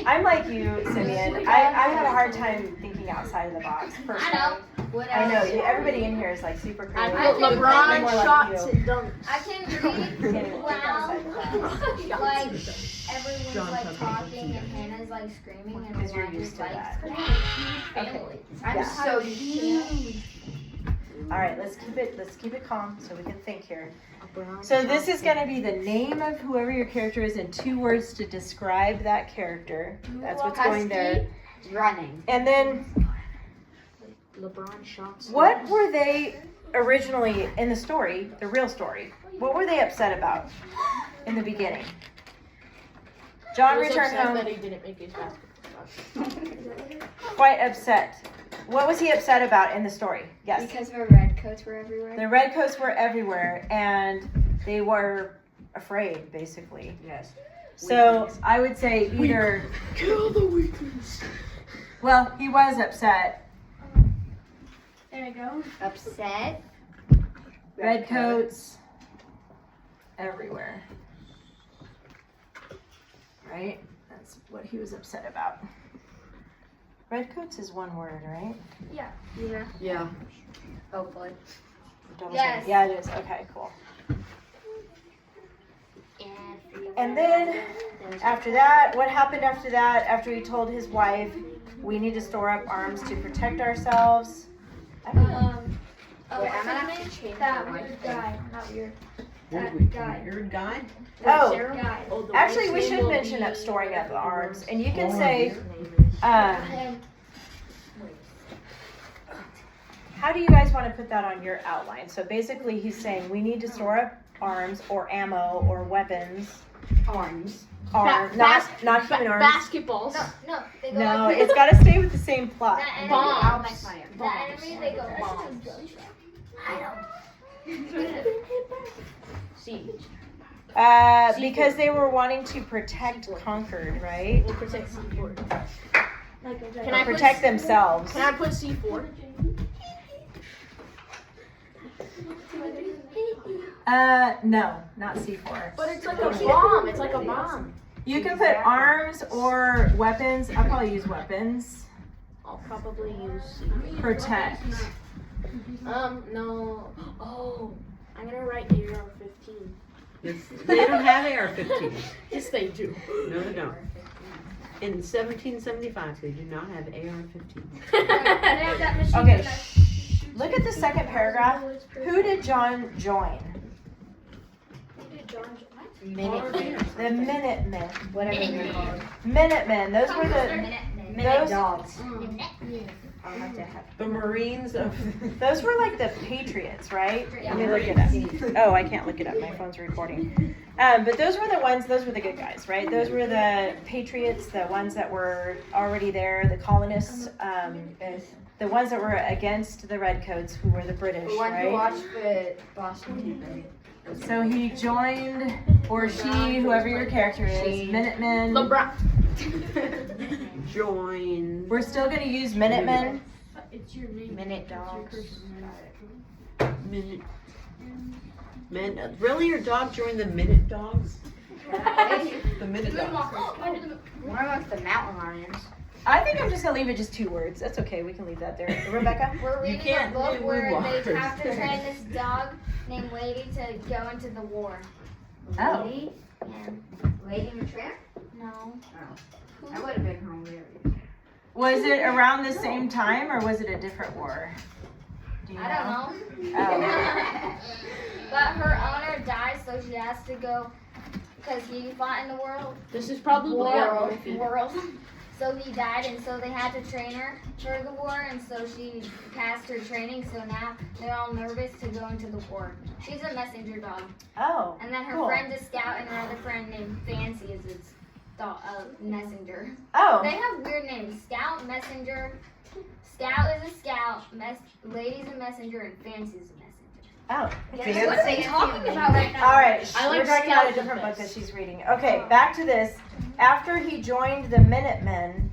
I'm like you, Simeon. I had a hard time thinking outside of the box. Personally.
I know. What
I know.
else?
Everybody in here is like super
I
creative.
put
They're
LeBron
more like
shots
you.
and dunks.
I can
Can't
read
even think
while
outside the box.
like everyone's like talking and Hannah's like screaming and
Because you're
Alondra's
used to
like
that.
family.
I'm Yeah.
so huge.
All right, let's keep it calm so we can think here. So this is going to be the name of whoever your character is and 2 words to describe that character. That's what's going there.
Running.
And then
LeBron shots.
what were they originally in the story, the real story? What were they upset about in the beginning? John
He was
returned
upset
home
that he didn't make his basketball shot.
quite upset. What was he upset about in the story? Yes.
Because our red coats were everywhere.
The redcoats were everywhere and they were afraid, basically.
Yes.
So I would say either.
Kill the weaklings.
Well, he was upset.
There you go.
Upset.
Redcoats everywhere. Right? That's what he was upset about. Redcoats is 1 word, right?
Yeah.
Yeah.
Hopefully.
Double
Yes.
check. Yeah, it is. Okay, cool. And then after that, what happened after that? After he told his wife, we need to store up arms to protect ourselves. I don't know.
Wait, I'm gonna have to change that weird guy. Not weird. That guy.
Weird guy.
Oh,
Guy.
actually, we should mention up storing up the arms, and you can say, how do you guys want to put that on your outline? So basically, he's saying we need to store up arms or ammo or weapons.
Arms.
Not human arms.
Basketballs.
No, they go
No,
like
it's got to stay with the same plot.
the enemy.
Bombs.
The enemy, they go bombs.
Siege.
Because they were wanting to protect Concord, right?
We'll protect C4.
Can
I
Protect themselves.
Can I put C4?
No, not C4.
But it's like a bomb. It's like a bomb.
You can put arms or weapons. I'll probably use weapons.
I'll probably use
Protect.
No. Oh, I'm gonna write AR-15.
Yes. They don't have AR-15.
Yes, they do.
No, they don't. In 1775, they do not have AR-15.
Okay. Look at the second paragraph. Who did John join?
Minutemen.
The Minutemen.
Whatever they're called.
Minutemen. Those were the
Minute dogs.
I'll have to have.
The Marines of.
Those were like the Patriots, right? Let me look it up. Oh, I can't look it up. My phone's recording. But those were the ones. Those were the good guys, right? Those were the Patriots, the ones that were already there, the colonists, the ones that were against the Redcoats, who were the British,
The one who
right?
watched the Boston Tea Party.
So he joined, or she, whoever your character is, Minutemen.
LeBron.
Join.
We're still gonna use Minutemen.
It's your name.
Minute dogs.
Minute. Really, your dog joined the Minute Dogs? The Minute Dogs.
What about the mountain lions?
I think I'm just gonna leave it just 2 words. That's okay. We can leave that there. Rebecca.
We're
You
reading a
can't
book
do
where
woodwalkers.
they have to train this dog named Lady to go into the war.
Oh.
Lady? Lady and the Tramp?
No.
I would have been hungry.
Was it around the same time or was it a different war? Do you
I don't know.
Oh.
But her owner died, so she has to go because he fought in the
This is probably
world. So he died, and so they had to train her for the war, and so she passed her training. So now they're all nervous to go into the war. She's a messenger dog,
Oh.
and then her
Cool.
friend is Scout, and her other friend named Fancy is its dog, messenger.
Oh.
They have weird names: Scout, Messenger. Scout is a scout. Lady's a messenger, and Fancy's a messenger.
Oh.
What are they talking about right now?
All right.
I like
We're talking about a
Scout
different
the
book that
best.
she's reading. Okay, back to this. After he joined the Minutemen,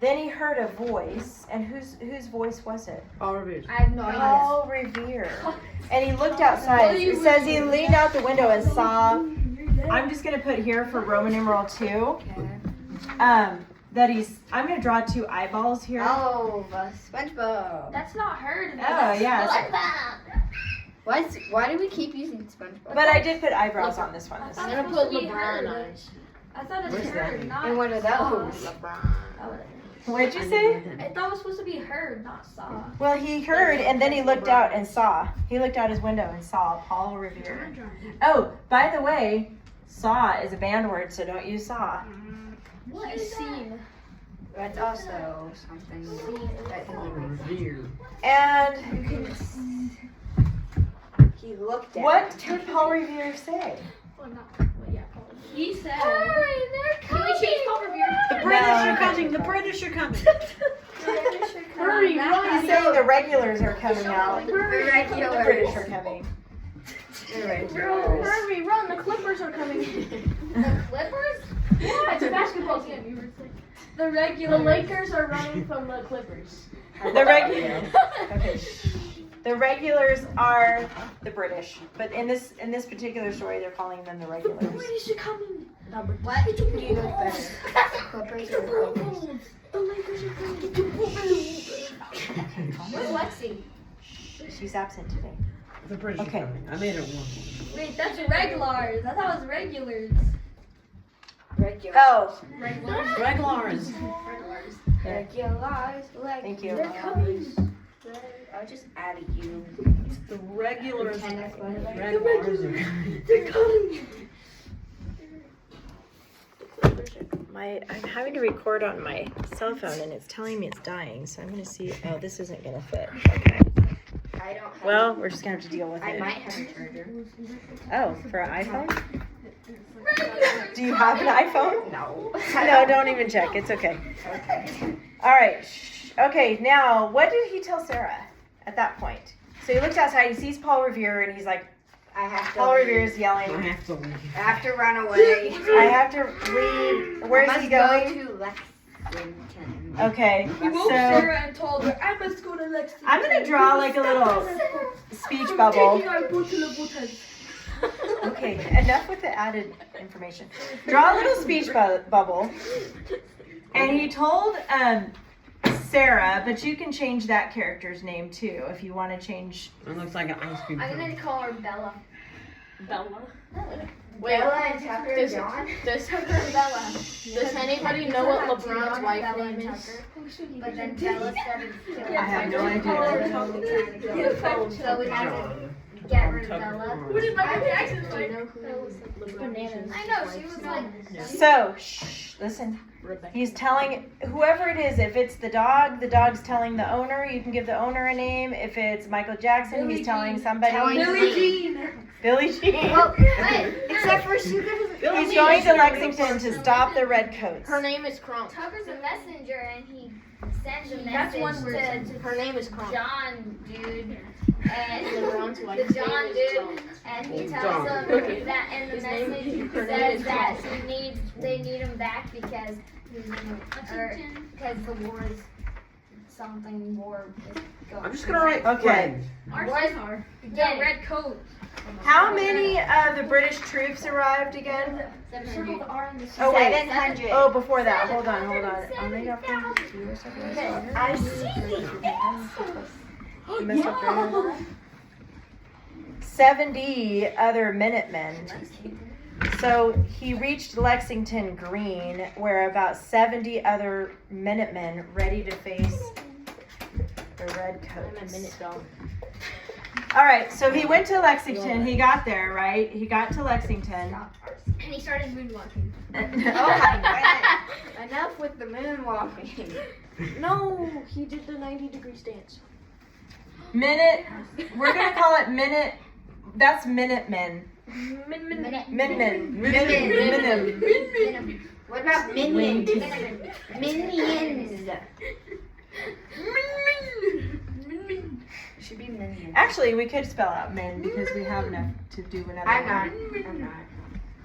Then he heard a voice, and whose voice was it?
All reviews.
I have no idea.
Paul Revere. And he looked outside. It says he leaned out the window and saw. I'm just gonna put here for Roman numeral 2. That he's. I'm gonna draw 2 eyeballs here.
Oh, SpongeBob.
That's not heard.
Oh yeah.
Why do we keep using SpongeBob?
But I did put eyebrows on this one.
I'm gonna put LeBron eyes.
I thought it's
Where's
heard,
that?
not
And what are
saw.
those?
What'd you say?
I thought it was supposed to be heard, not saw.
Well, he heard and then he looked out and saw. He looked out his window and saw Paul Revere. Oh, by the way, saw is a banned word, so don't use saw.
What is seen?
That's also something.
Paul Revere.
And
He looked at.
what did Paul Revere say?
Well, not. Well, yeah, probably. He said.
Hurry, they're
Can we change Paul Revere?
The British are coming. The British are coming.
Hurry,
He's saying the regulars are coming out. The
Regular.
British are coming.
Hurry, run! The Clippers are coming.
The Clippers?
Yeah, it's a basketball team. The Lakers are running from the Clippers.
The regulars. Okay. The regulars are the British, but in this particular story, they're calling them the regulars.
British are coming.
What?
Do you look better? Clippers or Clippers?
The Lakers are coming.
Where's Lexi?
She's absent today.
The British
Okay.
are coming. I made it one.
Wait, that's regulars. I thought it was regulars.
Regular.
Oh,
Regulars.
Regulars.
Regulars.
thank you.
They're coming.
I'll just add a U.
The regulars.
Kenneth, what is it?
Regulars are coming.
They're coming.
I'm having to record on my cell phone and it's telling me it's dying, so I'm gonna see. Oh, this isn't gonna fit. Okay.
I don't have.
Well, we're just gonna have to deal with
I
it.
might have a charger.
Oh, for an iPhone? Do you have an iPhone?
No.
No, don't even check. It's okay.
Okay.
All right. Shh. Okay, now what did he tell Sarah at that point? So he looks outside, he sees Paul Revere, and he's like,
I have to.
Paul
leave.
Revere's yelling,
I have to leave.
I have to run away.
I have to leave. Where's
I
he
must
going?
Go to Lexington.
Okay,
He woke
so
Sarah and told her, I must go to Lexington.
I'm gonna draw like a little speech bubble.
Taking our boat to Louboutin.
Okay, enough with the added information. Draw a little speech bubble. And he told Sarah, but you can change that character's name too if you want to change.
It looks like an ice cream
I'm
cone.
gonna call her Bella.
Bella. Wait,
Bella and Tucker
does,
John.
does,
Bella.
does anybody know what LeBron's wife
Bella
name
and
is?
Tucker. But then Bella started killing
I have no idea.
So we have to get rid of Bella.
Who did Michael Jackson
Do you
play?
know who LeBron's
I know, she was like,
So, shh, listen.
Rebecca.
He's telling whoever it is, if it's the dog's telling the owner, you can give the owner a name. If it's Michael Jackson,
Billie
he's telling
Jean.
somebody.
Billie Jean.
Billie Jean.
well, wait,
Except for Sugar.
He's going to Lexington to stop the redcoats.
Her name is Kronk.
Tucker's a messenger and he sends a
That's one
message
word.
to
Her name is Kronk.
John, dude. And
LeBron's wife
the John
name is
dude,
Kronk.
and he
John.
tells them
Okay.
that in the
His name-
message
her name
says
is
that
Kronk.
they need him back because because the war is something war is going.
I'm just gonna write.
Okay.
friends.
Ours
What?
are.
Yeah,
Red coat.
How many of the British troops arrived again?
Circle the R in the
Oh wait.
700.
Oh, before that. Hold on. I'll make up for
I see.
70 other Minutemen. So he reached Lexington Green, where about 70 other Minutemen ready to face the
I'm a
redcoats.
minute dog.
All right, so he went to Lexington. He got there, right? He got to Lexington.
And he started moonwalking.
Oh my goodness. Enough with the moonwalking.
No, he did the 90-degree stance.
Minute. We're gonna call it minute. That's Minutemen.
Minute.
Minute.
What about minions? Minions. Should be minions.
Actually, we could spell out min because we have enough to do another
I'm
one.
not. I'm not.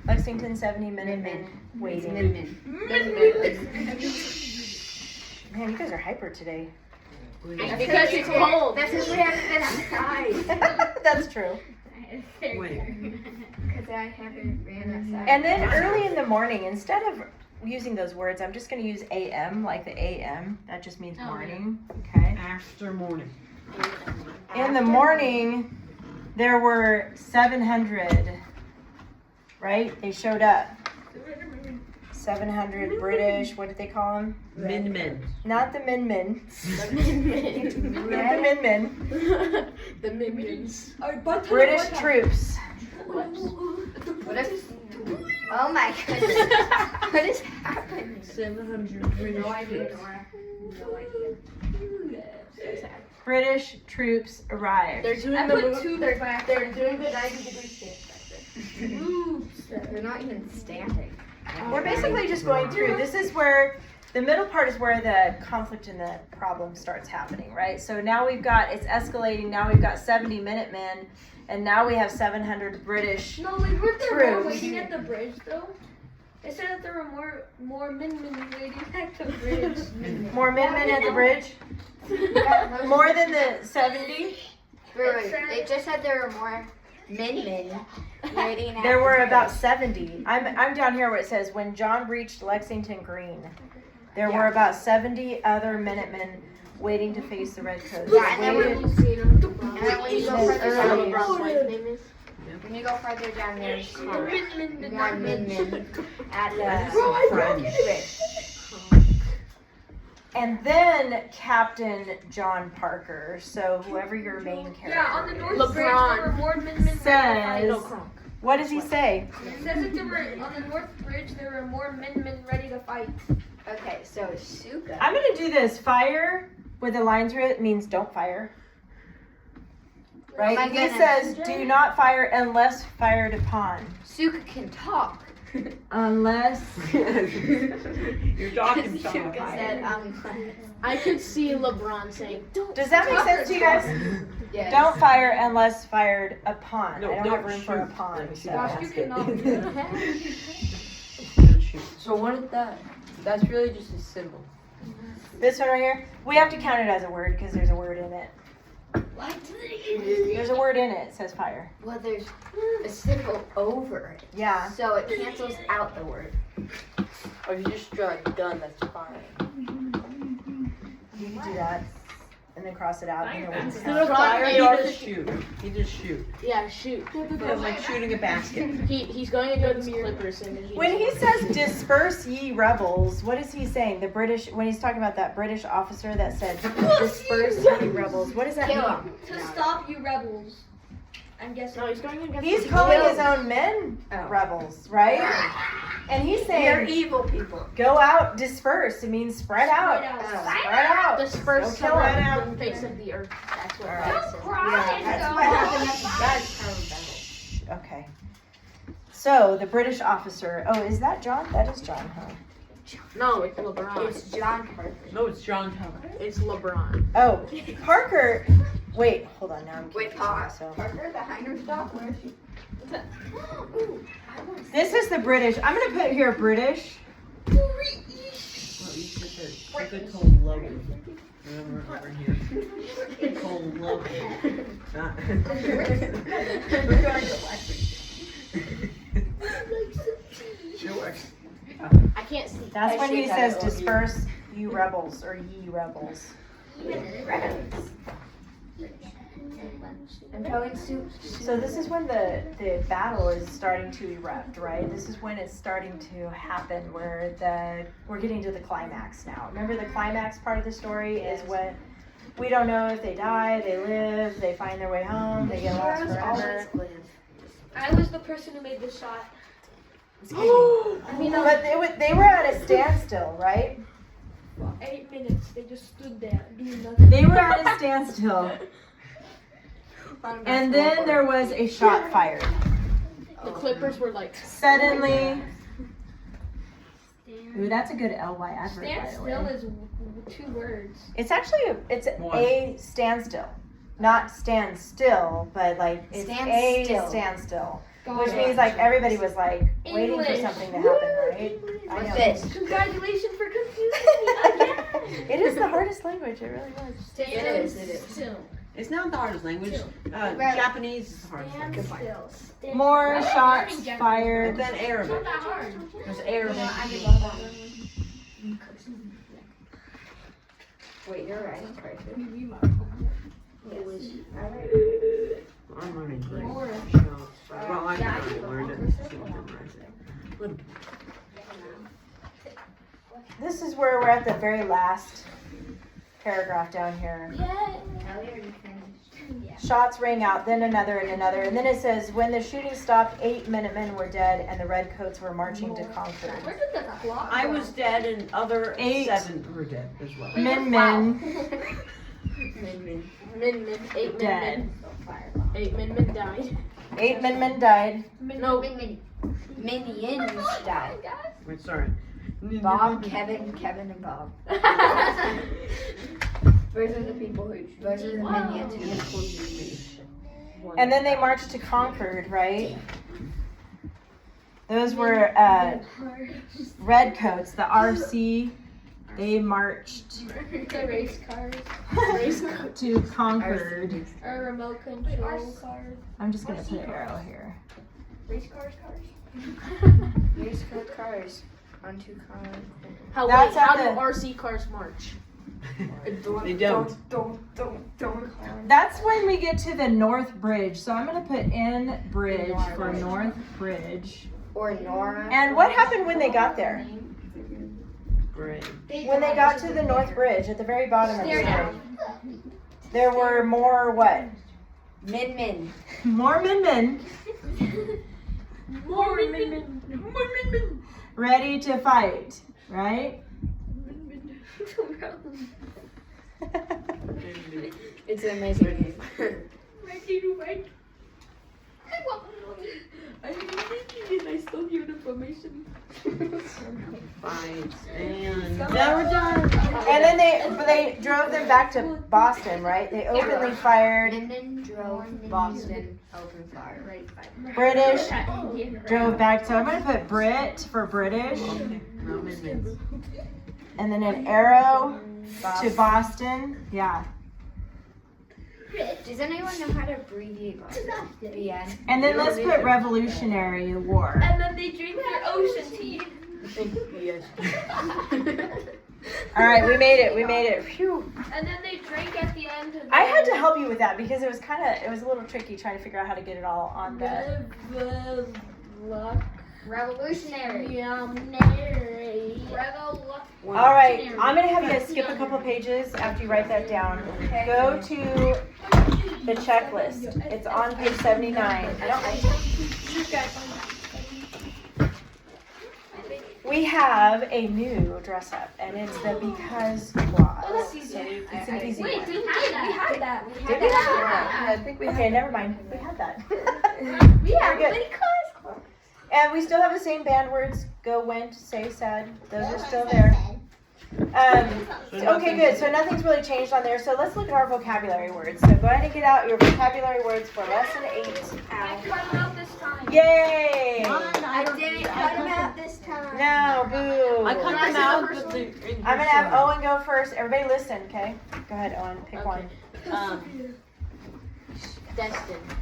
Lexington 70 Minutemen waiting.
Min.
Man, you guys are hyper today.
Because it's cold.
That's because we haven't been outside.
That's true.
Wait.
Because I haven't ran outside.
And then early in the morning, instead of using those words, I'm just going to use AM, like the AM. That just means morning. Okay.
After morning.
In the morning, there were 700, right? They showed up. 700 British, what did they call them?
Min.
Not the Min. Not the Min.
The minions.
British troops.
Oh my goodness. What is happening?
700 British
No idea,
troops.
Nora. No idea.
British troops arrived.
They're doing
I
the
put two
they're
back
doing the 90-degree stance back there.
Oops.
They're not even standing.
We're basically just going through. This is where the middle part is where the conflict and the problem starts happening, right? So now we've got, it's escalating. Now we've got 70 Minutemen, and now we have 700 British.
No, we weren't there more
True.
waiting at the bridge though. They said that there were more min waiting at the bridge.
More Minutemen at the bridge? More than the 70?
Wait, they just said there were more min waiting at
There
the
were
bridge.
about 70. I'm down here where it says, when John reached Lexington Green, there were about 70 other Minutemen waiting to face the Redcoats.
Yeah, and then
Waited-
and then when you go
Yes,
further
early.
down, when you go further down, there's more min at the bridge.
And then Captain John Parker, so whoever your main character
Yeah, on the north
is.
bridge there were more min ready to
Says,
fight.
what does he say?
It says that there were on the north bridge there were more min ready to fight.
Okay, so Suka.
I'm gonna do this. Fire with a line through it means don't fire. Right?
my
He
goodness.
says do not fire unless fired upon.
Suka can talk.
Unless
You're talking,
Suka
Sean.
said,
I could see LeBron saying, "Don't."
does that make sense to you guys?
yes.
Don't fire unless fired upon.
No,
I don't
don't
have room for
shoot.
upon.
Let me see
So.
that.
Josh, you cannot.
Don't shoot.
So what is that? That's really just a symbol.
This one right here, we have to count it as a word because there's a word in it.
What?
There's a word in it. It says fire.
Well, there's a symbol over it.
Yeah.
So it cancels out the word.
Or if you just draw a gun, that's fine.
You can do that. And then cross it out. And then we'll
Instead of fire, he just shoot. He just shoot.
Yeah, shoot.
It's like shooting a basket.
He's going to go to the Clippers and then
When he says disperse ye rebels, what is he saying? The British, when he's talking about that British officer that said disperse ye rebels, what does that
Kill
mean?
'em.
To stop you rebels. I'm guessing.
No, he's going against.
He's
the
calling
Eagles.
his own men
Oh.
rebels, right? And he's
They're
saying
evil people.
go out, disperse. It means spread out.
Spread out.
Spread out.
Disperse
Don't kill
somewhere
him.
on the face of the earth. That's what
All
that
right.
says.
Cry,
That's
so-
what happened at the Dutch Tower Battle.
Okay. So the British officer. Oh, is that John? That is John, huh?
No, it's LeBron.
It's John Parker.
No, it's John Tower.
It's LeBron.
Oh, Parker. Wait, hold on. Now I'm
Wait,
confusing
Parker.
myself.
Parker, the Heinerstock? Where is she? Ooh, I want to see.
This is the British. I'm gonna put here British.
Well, you put the cold Logan. Remember over here. Cold Logan. Sure.
I can't see.
That's when he
should
says
have it.
disperse you rebels or ye rebels.
I'm telling Sue.
So this is when the battle is starting to erupt, right? This is when it's starting to happen where we're getting to the climax now. Remember the climax part of the story is when we don't know if they die, they live, they find their way home, they get lost forever.
I was the person who made the shot.
But they were at a standstill, right?
For 8 minutes, they just stood there doing nothing.
They were at a standstill. And then there was a shot fired.
The Clippers were like.
Suddenly, ooh, that's a good LY advert,
Stand
by the
still
way.
is 2 words.
It's actually it's
One.
a standstill, not stand still, but like it's
Stand
a
still.
standstill,
Got
which
it.
means like everybody was like waiting for
English.
something to happen, right? I
What's
know.
this?
Congratulations for confusing me again.
It is the language. It really was.
It is.
Still.
It's not the hardest language. Japanese is the hardest language.
Still.
More shots
And
fired.
then
It's
Arabic.
not that hard.
There's Arabic.
Wait, you're right.
I'm learning Greek. Well, I'm trying to learn it. Still memorize it.
This is where we're at the very last paragraph down here. Shots rang out, then another and another, and then it says, when the shooting stopped, 8 Minutemen were dead, and the Redcoats were marching to Concord.
Where did the clock
I
go?
was dead, and other
8
7 were dead as well.
Min.
Min. 8
Dead.
min. 8 min died.
8 Minutemen died.
No.
Minions died.
Wait, sorry.
Bob, Kevin, and Bob. Those are the people who. Those are the minions who.
And then they marched to Concord, right? Those were Redcoats, the RC. They marched
The race cars.
to Concord.
Or remote control cars.
I'm just gonna put an arrow here.
Race cars.
Race cars onto cars.
How
That's
how
at
do
the-
RC cars march?
They don't.
Don't.
That's when we get to the North Bridge. So I'm gonna put in bridge for North Bridge.
Or Nora.
And what happened when they got there?
Great.
When they got to the North Bridge, at the very bottom of the
Stare
bridge,
down.
there were more what?
Min.
More Min
More Min.
ready to fight, right?
It's an amazing game.
Ready to fight.
I still give information.
Fight. And now we're done.
And then they drove them back to Boston, right? They openly fired.
Minden drove Boston open fire.
British drove back. So I'm gonna put Brit for British,
Roman mints.
and then an arrow to Boston. Yeah.
Does anyone know how to abbreviate BN?
And then let's put Revolutionary War.
And then they drink their ocean tea.
Yes.
All right, we made it. Phew.
And then they drink at the end.
I had to help you with that because it was a little tricky trying to figure out how to get it all on the.
Revolutionary.
All right, I'm gonna have you guys skip a couple pages after you write that down. Go to the checklist. It's on page 79. We have a new dress up, and it's the because clause. It's an easy
Wait,
one.
we had that.
Did we? I think we. Okay, never mind. We had that.
Yeah,
Very good. And we still have the same band words. Go, went, say, said. Those are still there. Okay, good. So nothing's really changed on there. So let's look at our vocabulary words. So go ahead and get out your vocabulary words for lesson 8.
I cut them out this time.
Yay!
I didn't cut them out this time.
No, boo.
I cut them out. But
I'm gonna have Owen go first. Everybody listen, okay? Go ahead, Owen. Pick one.
Destined.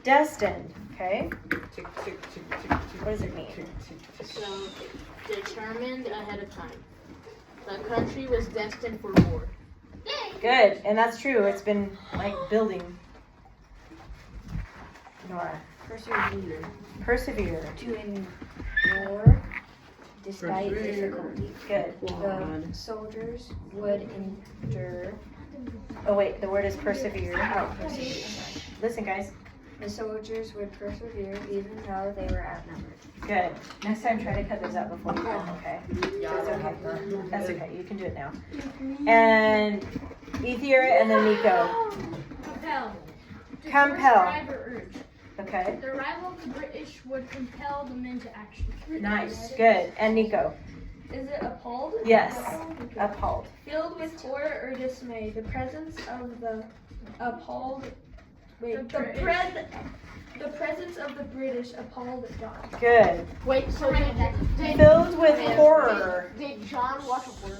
Destined. Okay. What does it mean?
So determined ahead of time. The country was destined for war.
Good, and that's true. It's been like building. Nora. Persevere.
To endure despite difficulty.
Good.
The soldiers would endure.
Oh wait, the word is persevere. Oh, persevere. Listen, guys.
The soldiers would persevere even though they were outnumbered.
Good. Next time, try to cut those out before you go. Okay. That's okay. That's okay. You can do it now. And Ether and then Nico.
Compel. To
Compel.
force, drive, or urge.
Okay.
The arrival of the British would compel the men to action.
Nice. Good. And Nico.
Is it appalled?
Yes. Uphold.
Filled with horror or dismay, the presence of the appalled. Wait, the presence of the British appalled John.
Good.
Wait, so did
Filled with horror.
Did John watch a horror?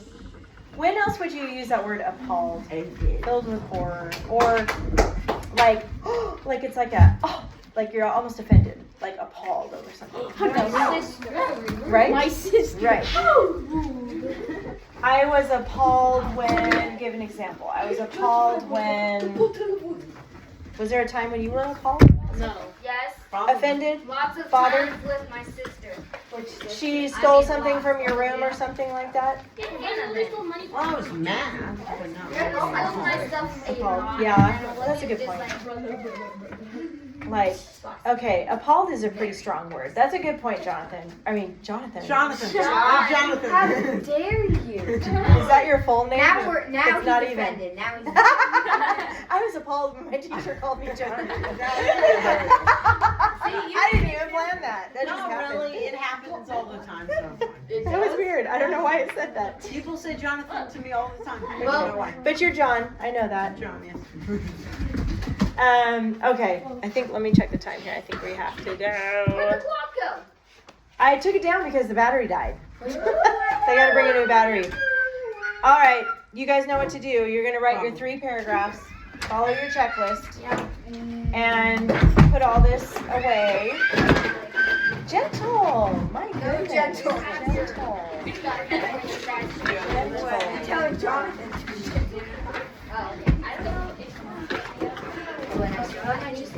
When else would you use that word appalled?
Again.
Filled with horror, or like, like it's like a, like you're almost offended, like appalled over something.
My sister.
Right?
My sister.
Right. I was appalled when, give an example. I was appalled when, was there a time when you were appalled?
No.
Yes.
Offended?
Lots of
Bothered?
times with my sister.
She stole something from your room or something like that?
Well, I was mad, but not
Stole
really.
my stuff.
Appalled. Yeah, that's a good point. Like, okay, appalled is a pretty strong word. That's a good point, Jonathan. I mean, Jonathan.
Jonathan.
John.
Jonathan.
How dare you?
Is that your full name?
Now
It's
he's
not even.
offended. Now he's
I was appalled when my teacher called me Jonathan. I didn't even plan that. That just
No,
happened.
really, it happens all the time, so.
That was weird. I don't know why it said that.
People say Jonathan to me all the time. I
Well,
don't know why.
but you're John. I know that.
John, yes.
Okay. I think, let me check the time here. I think we have to
Where'd
go.
the clock go?
I took it down because the battery died. They gotta bring a new battery. All right. You guys know what to do. You're gonna write your 3 paragraphs. Follow your checklist. And put all this away. Gentle. My goodness.
gentle.
Gentle.
telling Jonathan.
Oh, okay. I don't know if
When I just